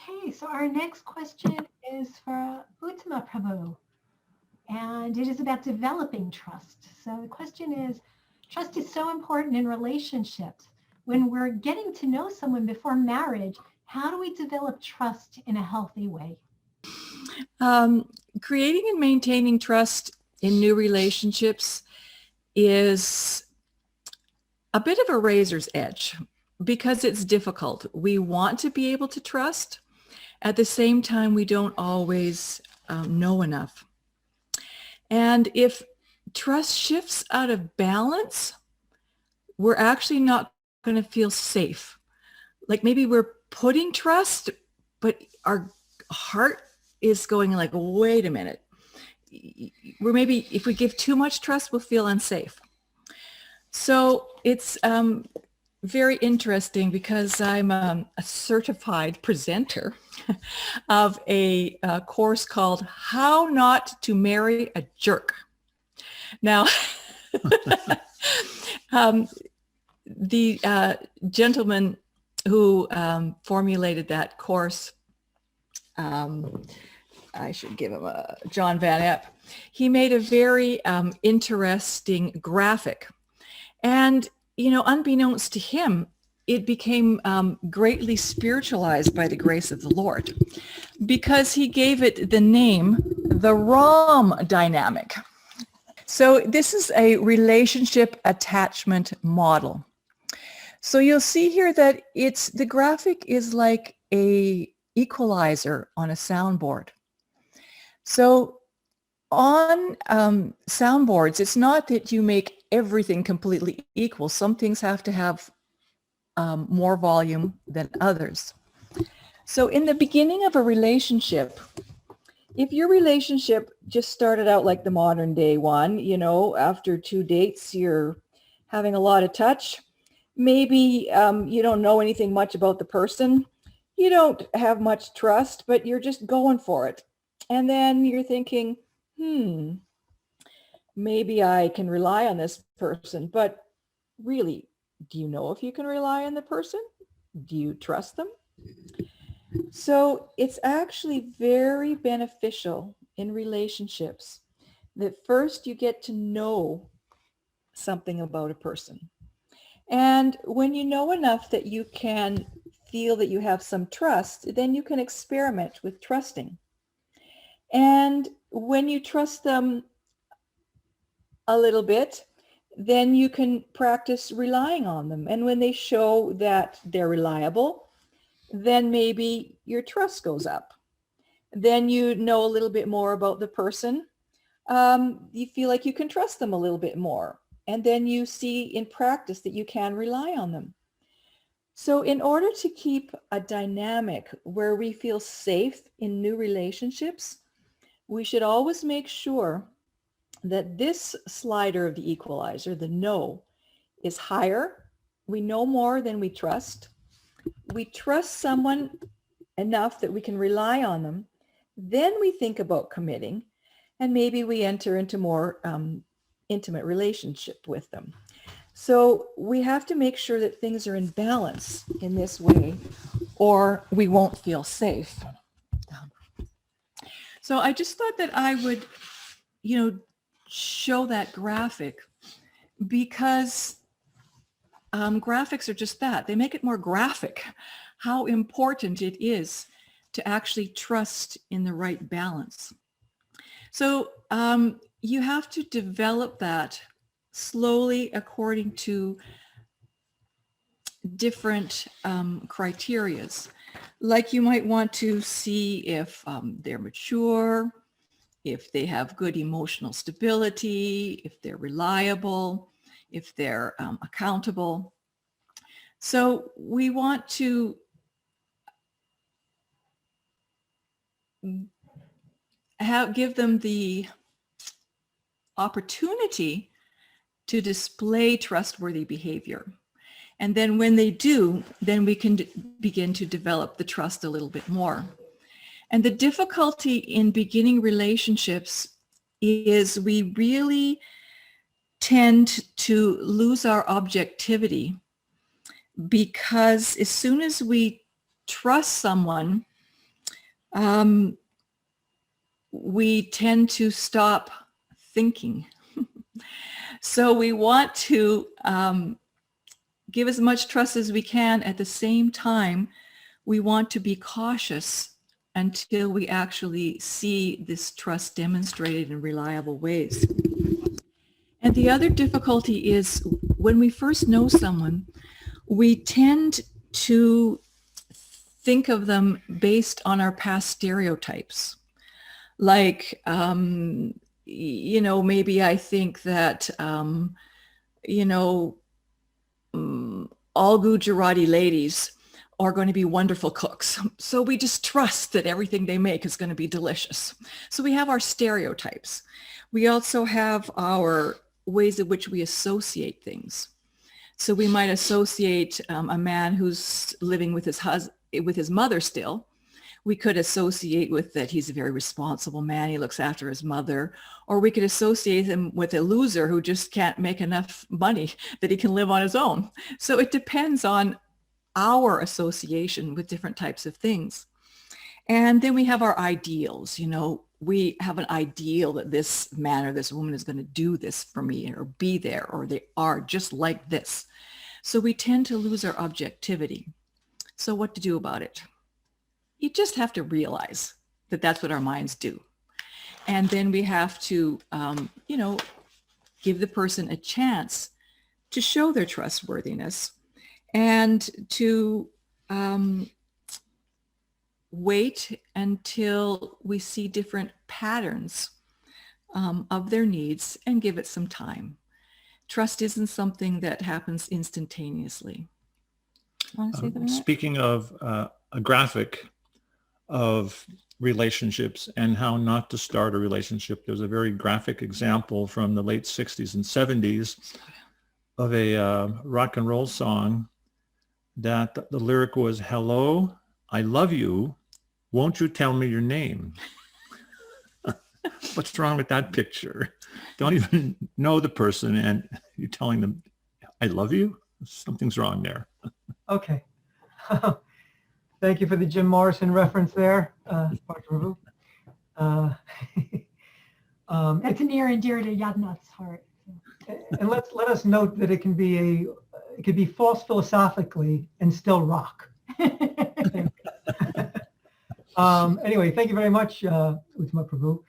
Okay, so our next question is for Uttama Prabhu, and it is about developing trust. So the question is, trust is so important in relationships. When we're getting to know someone before marriage, how do we develop trust in a healthy way? Um, Creating and maintaining trust in new relationships is a bit of a razor's edge because it's difficult. We want to be able to trust. At the same time, we don't always know enough. And if trust shifts out of balance, we're actually not going to feel safe. Like maybe we're putting trust, but our heart is going like, wait a minute. We're maybe, if we give too much trust, we'll feel unsafe. So it's very interesting because I'm a certified presenter of a course called How Not to Marry a Jerk. Now, the gentleman who formulated that course, I should give him a John Van Epp. He made a very interesting graphic. And, you know, unbeknownst to him, it became greatly spiritualized by the grace of the Lord because he gave it the name, the Ram dynamic. So this is a relationship attachment model. So you'll see here that the graphic is like a equalizer on a soundboard. So on soundboards, it's not that you make everything completely equal. Some things have to have more volume than others. So in the beginning of a relationship, if your relationship just started out like the modern day one, you know, after 2 dates, you're having a lot of touch. Maybe you don't know anything much about the person. You don't have much trust, but you're just going for it. And then you're thinking, maybe I can rely on this person. But really, do you know if you can rely on the person? Do you trust them? So it's actually very beneficial in relationships that first you get to know something about a person. And when you know enough that you can feel that you have some trust, then you can experiment with trusting. And when you trust them a little bit, then you can practice relying on them. And when they show that they're reliable, then maybe your trust goes up. Then you know a little bit more about the person. You feel like you can trust them a little bit more. And then you see in practice that you can rely on them. So in order to keep a dynamic where we feel safe in new relationships, we should always make sure that this slider of the equalizer, the know, is higher. We know more than we trust. We trust someone enough that we can rely on them. Then we think about committing, and maybe we enter into more intimate relationship with them. So we have to make sure that things are in balance in this way, or we won't feel safe. So I just thought that I would, you know, show that graphic because graphics are just that. They make it more graphic, how important it is to actually trust in the right balance. So you have to develop that slowly according to different criterias. Like you might want to see if they're mature, if they have good emotional stability, if they're reliable, if they're accountable. So we want to give them the opportunity to display trustworthy behavior. And then when they do, then we can begin to develop the trust a little bit more. And the difficulty in beginning relationships is we really tend to lose our objectivity because as soon as we trust someone, we tend to stop thinking. So we want to give as much trust as we can. At the same time, we want to be cautious until we actually see this trust demonstrated in reliable ways. And the other difficulty is when we first know someone, we tend to think of them based on our past stereotypes. Like, maybe I think that, all Gujarati ladies are going to be wonderful cooks. So we just trust that everything they make is going to be delicious. So we have our stereotypes. We also have our ways in which we associate things. So we might associate a man who's living with his mother still. We could associate with that he's a very responsible man. He looks after his mother. Or we could associate him with a loser who just can't make enough money that he can live on his own. So it depends on our association with different types of things. And then we have our ideals. We have an ideal that this man or this woman is going to do this for me or be there, or they are just like this. So we tend to lose our objectivity. So what to do about it? You just have to realize that that's what our minds do. And then we have to, give the person a chance to show their trustworthiness and to wait until we see different patterns of their needs and give it some time. Trust isn't something that happens instantaneously. Want to say that? Speaking of a graphic of relationships and how not to start a relationship, there's a very graphic example from the late 60s and 70s of a rock and roll song that the lyric was, "Hello, I love you. Won't you tell me your name?" What's wrong with that picture? Don't even know the person and you're telling them, "I love you"? Something's wrong there. Okay. Thank you for the Jim Morrison reference there, Dr. Prabhu. It's near and dear to Yadnath's heart. And let us note that it can be false philosophically and still rock. Anyway, thank you very much, Uttama Prabhu.